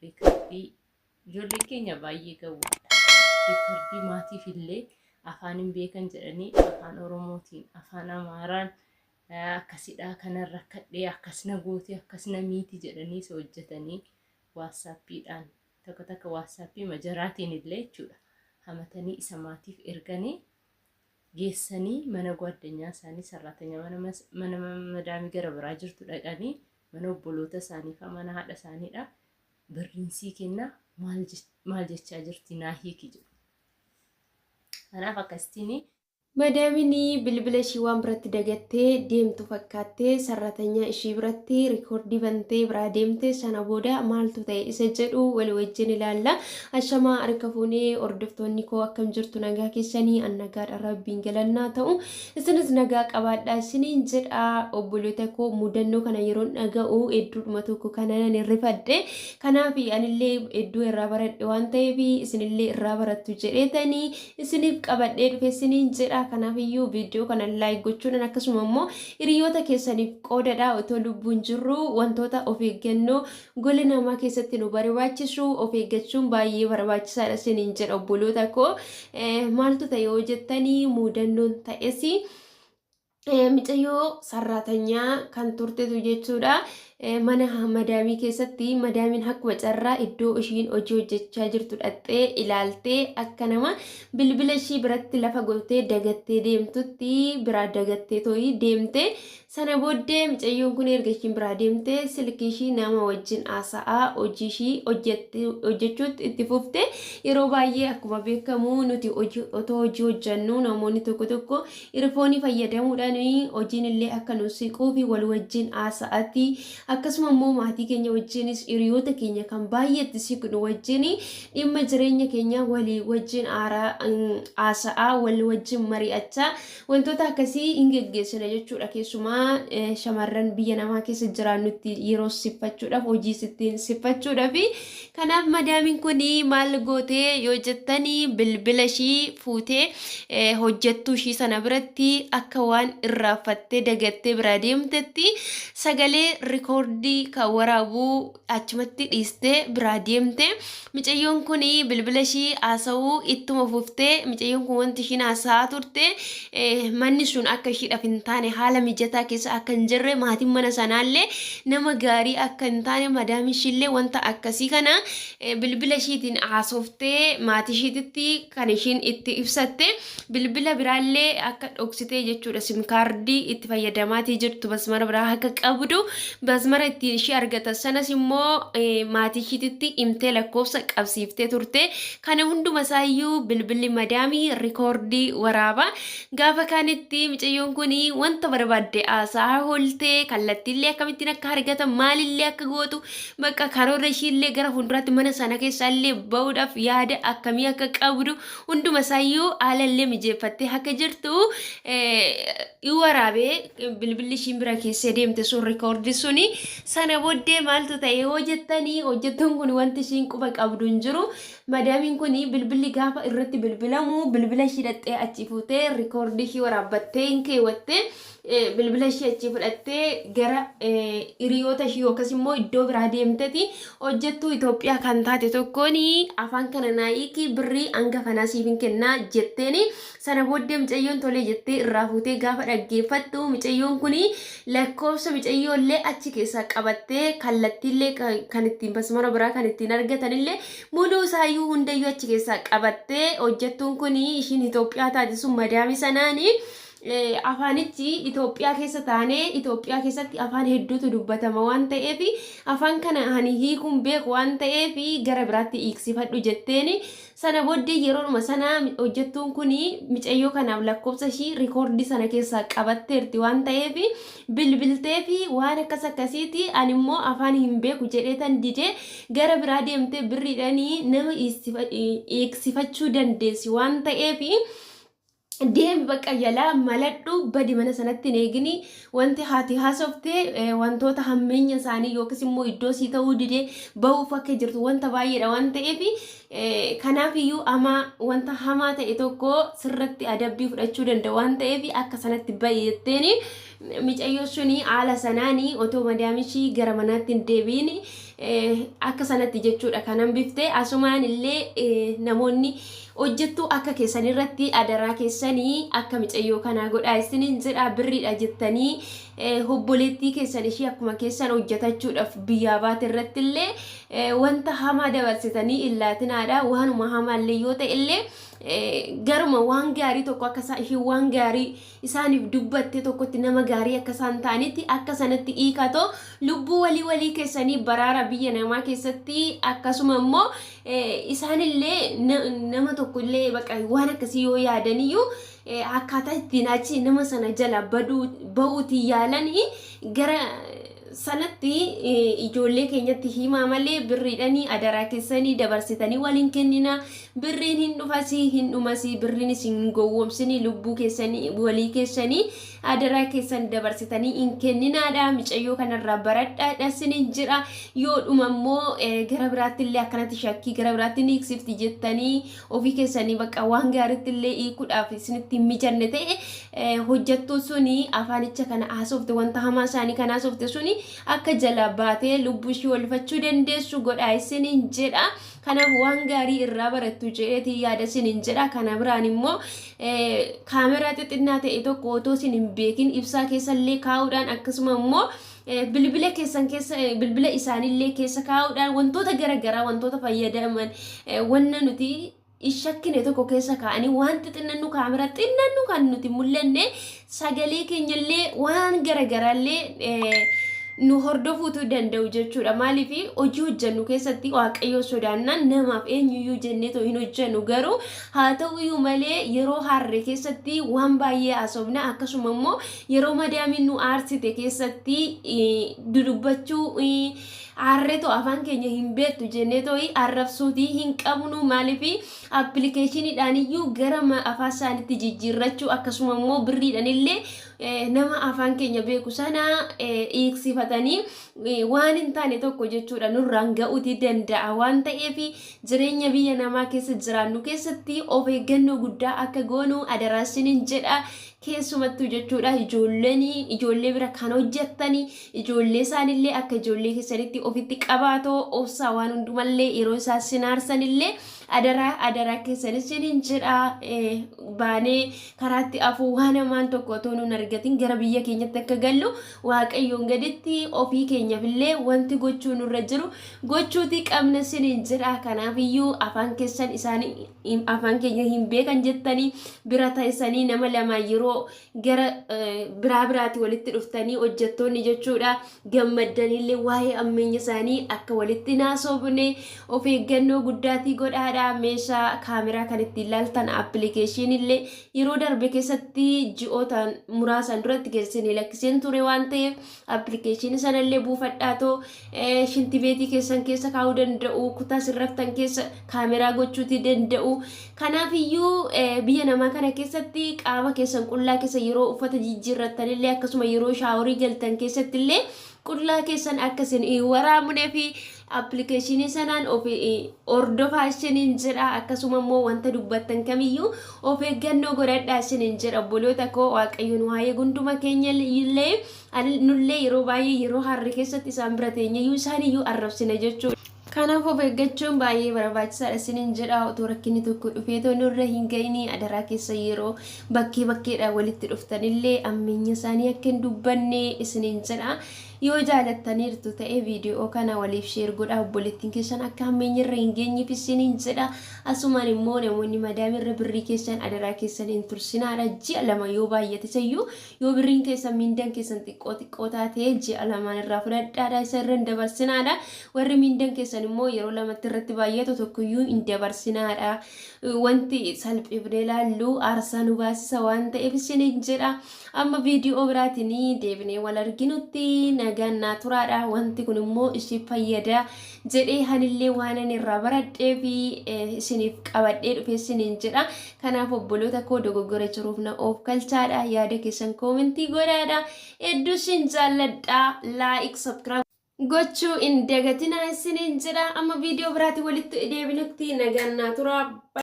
riikardii ijoollee keenya baay'ee gawwaadha. Riikardii maatiif illee afaan hin beekan jedhanii afaan Oromootiin afaan Amaaraan akkasidhaa kanarra kadhee akkasna gootee akkasna miiti jedhanii isa hojjetanii waatsaappiidhaan takka waatsaappii majaraatiin illee jechuudha hamatanii isa maatiif erganii geessanii mana ጓደኛ isaanii sarratanya mana madaamii gara biraa jirtu dhaqanii mana obboloota isaanii fi mana haadha isaaniidha birriinsii kenna maal jechaa jirti naa hiiki jedhu. Kanaaf akkasitiin Madaamini bilbila ishii waan biratti dagattee deemtu fakkaattee sarratanya ishii biratti rikoordii bantee biraa deemte sana booda maaltu ta'e isa jedhu walii wajjin ilaalla. Ashamaa harka fuunee hordoftoonni koo akkam jirtu nagaa keessanii annagaadha rabbiin galannaa ta'u isinis nagaa qabaadhaa isiniin jedha obboloota koo mudannoo kana yeroon dhaga'u hedduudhuma tokko kanan irrifadhe kanaaf anillee hedduu irraa baradhe waan ta'eef isinillee irraa barattu jedheetanii isiniif qabadhee dhufe isiniin jedha. Kanaafuu viidiyoo kana like gochuudhaan akkasuma immoo hiriyoota keessaniif qoodadha otoo lubbuun jirru wantoota of eeggannoo gola namaa keessatti nu barbaachisu of eeggachuun baay'ee barbaachisaadha isiniin jedha obboloota koo maaltu ta'e yoo jettanii mudannoon ta'es micayyoo sarratanyaa kan turtetu jechuudha. Mana madaamii keessatti madaamiin akkuma carraa iddoo ishiin hojii hojjechaa jirtu dhattee ilaaltee akka nama bilbila ishii biratti lafa gootee dagattee deemtutti biraa dagattee tooyi deemte sana booddee micayyoon kun erga ishiin biraa deemte silkii ishii nama wajjin haasa'aa hojii ishii hojjechuutti itti fufte yeroo baay'ee akkuma beekamu nuti otoo hojii hojjennu namoonni tokko irfoonii fayyadamuudhaan hojiin illee akka nu siquu fi wal wajjin haasa'ati. Akkasuma immoo maatii keenya wajjinis hiriyoota keenya kan baay'eetti siqnu wajjin dhimma jireenya keenya walii wajjin haasa'aa wal wajjin mari'achaa wantoota akkasii hin geggeessina jechuudha. Keessumaa shamarran biyya namaa keessa jiraannutti yeroo siffachuudhaaf hojii sittiin siffachuudhaaf kanaaf madaamiin kun maal gootee yoo jettanii bilbila ishii fuutee hojjettuu ishii sana biratti akka waan irraaffattee dagattee biraa deemtetti sagalee rikoordii kan waraabuu achumatti dhiistee biraa deemte micayyoon kun bilbila ishii haasa'uu ittuma fuftee micayyoon kun wanti ishiin haasa'aa turte manni sun akka ishiidhaaf hin taane haala mijataa keessa akka hin jirre maatiin mana sanaallee nama gaarii akka hin taane madaamiin ishiillee wanta akkasii kana bilbila ishiitiin haasoftee maatii ishiititti kan ishiin itti ibsatte bilbila biraallee akka dhoksitee jechuudha simkaardii itti fayyadamaatii jirtu basmara biraa akka qabdu basmara ittiin ishii argatan sanas immoo maatii ishiititti himtee lakkoofsa qabsiiftee turte kana hunduma isaayyuu bilbilli madaamii rikoordii waraaba gaafa kaanitti micayyoon kun wanta barbaadde haasaa hooltee kallattiillee akkamittiin akka argatan maalillee akka gootu bakka karoora ishiillee gara fuulduraatti mana sana keessaallee ba'uudhaaf yaada akkamii akka qabdu hunduma isaayyuu haalallee mijeeffattee akka jirtu waraabee bilbilli ishiin bira keessee deemte sun rikoordii suni sana booddee maaltu ta'e yoo jettanii hojjettuun kun wanti ishiin quba qabdu hin jiru. Madaamiin kun bilbilli gaafa irratti bilbilamu bilbila ishii dhattee achi fuutee rikoordii ishii waraabbattee hin keewwattee bilbila ishii achi fudhattee gara hiriyoota ishii yookas immoo iddoo biraa deemteeti hojjettuu Itoophiyaa kan taate tokkoon afaan kana naayiki birrii hanga kanaa siif hin kennaa jetteeni sana booddee micayyoon tolee jettee irraa fuutee gaafa dhaggeeffattu micayyoon kun lakkoofsa micayyoollee achi keessaa qabattee kallattiillee kan ittiin basmara biraa kan ittiin argatanillee muluu isaayyuu hundayyuu achi keessaa qabattee hojjettuun kun ishiin Itoophiyaa taate sun madaamii sanaani afaanichi Itoophiyaa keessa taanee Itoophiyaa keessatti afaan hedduutu dubbatama waan ta'eef afaan kana ani hiikuun beeku waan ta'eef gara biraatti hiiksifadhu jetteeni sana booddee yeroodhuma sana hojjettuun kun micayyoo kanaaf lakkoofsa ishii rikoordii sana keessaa qabatteerti waan ta'eef bilbiltee fi waan akkasiiti ani immoo afaan hin beeku jedheetan didee gara biraa deemtee birriidhanii nama hiiksifachuu dandeessi waan ta'eef deemi bakka yalaa maladhu badi mana sanatti eegini wanti haati haasoftee wantoota hammeenya isaanii yookiis immoo iddoo sii ta'uu didee bahuuf akka jirtu wanta baay'eedha waan ta'eef kanaaf iyyuu ama wanta hamaa ta'e tokko sirratti adabbii fudhachuu danda'a waan ta'eef akka sanatti baay'etteeni micayyoo suni haala sanaanii otoo madaamishii gara manaatti hin deebiin akka sanatti jechuudha kanan biftee asumaan illee namoonni hojjettu akka keessan irratti adaraa keessanii akka micayyoo kanaa godhaa isiniin jedha birriidha jettanii hobboleettii keessan ishii akkuma keessan hojjetachuudhaaf biyyaa baate irratti illee wanta hamaa dabarsitanii illaatinaadha waanuma hamaallee yoo ta'e illee garuma waan gaarii tokko akka ishii waan gaarii isaaniif dubbatte tokkotti nama gaarii akka isaan ta'anitti akka sanatti hiikatoo lubbuu walii keessanii baraara biyya namaa keessatti akkasuma immoo isaanillee nama tokko illee baqa waan akkasii yoo yaadaniyyuu akkaataa ittiin achi nama sana jala ba'uutii yaalanii gara sanatti ijoollee keenyatti himaa malee birriidhanii adaraa keessanii dabarsitanii waliin kennina birriin hin dhumasi birriin isin gowwoomsini lubbuu keessanii walii keessanii adaraa keessan dabarsitanii hin kenninaadha micayyoo kanarraa baradhaadha sinin jira yoo dhumammoo gara biraatti illee akkanatti shakkii gara biraatti ni iksifti jettanii ofii keessanii baqa waan gaariitti illee hiikuudhaaf isinitti mijanne ta'e hojjettuu suni afaanicha kana haasofte wanta hamaa isaanii kana haasofte suni akka jala baatee lubbuu ishii oolfachuu dandeessu godhaa isiniin jedha kanaaf waan gaarii irraa barattu jedheeti yaada isiniin jedha kana biraan immoo kaameraa xixinnaa ta'e tokko otoo isin hin beekin ibsaa keessallee kaa'uudhaan akkasuma immoo bilbila keessan keessa bilbila isaanillee keessa kaa'uudhaan wantoota garagaraa wantoota fayyadaman wanna nuti ishakkine tokko keessa kaa'anii waan xixinnannu kaameraa xinnannu kan nuti mul'anne sagalee keenyallee waan garagaraallee nu hordofuutu danda'u jechuudha maaliif hojii hojjennu keessatti waaqayyo sodaannaan namaaf eenyuyyuu jennee hin hojjennu garuu haa ta'uyyuu malee yeroo harre keessatti waan baay'ee haasofna akkasuma immoo yeroo madaamiin nu aarsite keessatti dudubbachuu arreto afaan keenya hin beektu jennee to'i arrabsuutii hin qabnu maaliif appilikeeshiniidhaan iyyuu gara afaan isaaniitti jijjiirrachuu akkasuma immoo birriidhaan illee nama afaan keenya beeku sana hiiksifatanii waan hin taane tokko jechuudha nurraan ga'uutii danda'a waan ta'eef jireenya biyya namaa keessa jiraannu keessatti of eeggannoo guddaa akka goonu adaraasiniin jedha keessumattuu jechuudha ijoollee bira kan hojjettanii ijoollee isaanillee akka ijoollee keessanitti ofitti qabaatoo obsaa waan hundumallee yeroo isaan sinaarsanillee adaraa keessaniin jedha baanee karaatti afuu waan hamaan tokko otoo nuun argatin gara biyya keenyatti akka gallu waaqayyoon gaditti ofii keenyaafillee wanti gochuu nurra jiru gochuutii qabna siniin jedha kanaafiyyuu afaan keessan isaanii afaan keenya hin beekan jettanii bira taa'isanii nama lama yeroo gara biraati walitti dhuftanii hojjettoonni jechuudha gammaddanillee waa'ee ammeenya isaanii akka walitti naasobne of eeggannoo guddaatii godhaadha meeshaa kaameraa kan itti ilaaltan appilikeeshinillee yeroo darbe keessatti ji'ootaan muraasan duratti geessinii lakkiseen ture waan ta'eef appilikeeshinii sanallee buufadhaatoo shintibeetii keessan keessa kaa'uu danda'u kutaa sirraftan keessa kaameraa gochuutii danda'u kanaafiyyuu biyya namaa kana keessatti qaama keessan qullaa keessa yeroo uffata jijjiirrattanillee akkasuma yeroo shaaworii galtan keessattillee qullaa keessan akkasin waraabnee fi appilikeeshinii sanaan of hordofaa isiniin jedha akkasuma immoo wanta dubbattan kamiyyuu of eeggannoo godhadhaa isiniin jedha obboloota koo waaqayyoon waa'ee gunduma keenya illee nullee yeroo baay'ee yeroo harri keessatti isaan bira teenyeyyuu isaaniyyuu arrabsina jechuudha. Kanaaf of eeggachuun baay'ee barbaachisaadha isiniin jedha otoo rakkinni tokko dhufee nurra hin ga'inii adaraa keessa yeroo bakkeedhaan walitti dhuftanillee ammeenya isaanii akka hin dubbanne isiniin jedha. yoo jaalattaniirtu ta'e viidiyoo kana waliif sheer godhaa obboleettiin keessan akka ammeenya irra hin geenyeef isiniin jedha asumaan immoo namoonni madaamirra birrii keessan adaraa keessan hin tursinaadha ji'a lama yoo baay'ate sayyuu yoo birriin keessan mindaan keessan xiqqoo taatee ji'a lamaan irraa fudhadhaadha isa irra hin dabarsinaadha warri mindaan keessan immoo yeroo lamatti irratti baay'atu tokkoyyuu hin dabarsinaadha wanti salphifnee laallu aarsaa nu baasisa waan ta'eef isiniin jedha amma viidiyoo biraatiin deebinee wal arginutti nagaan turaadha wanti kun immoo isin fayyada jedhee hanillee waan ani irraa baradhee fi isiniif qabadhee dhufe isiniin jedha kanaaf obboloota koo dogoggora jiruuf na of galchaadha yaada keessan koomentii godhaadha hedduu isin jaalladha like subscribe gochuu hin dagatinaa isiniin jedha amma viidiyoo biraatiin walitti deebinutti nagaan turaa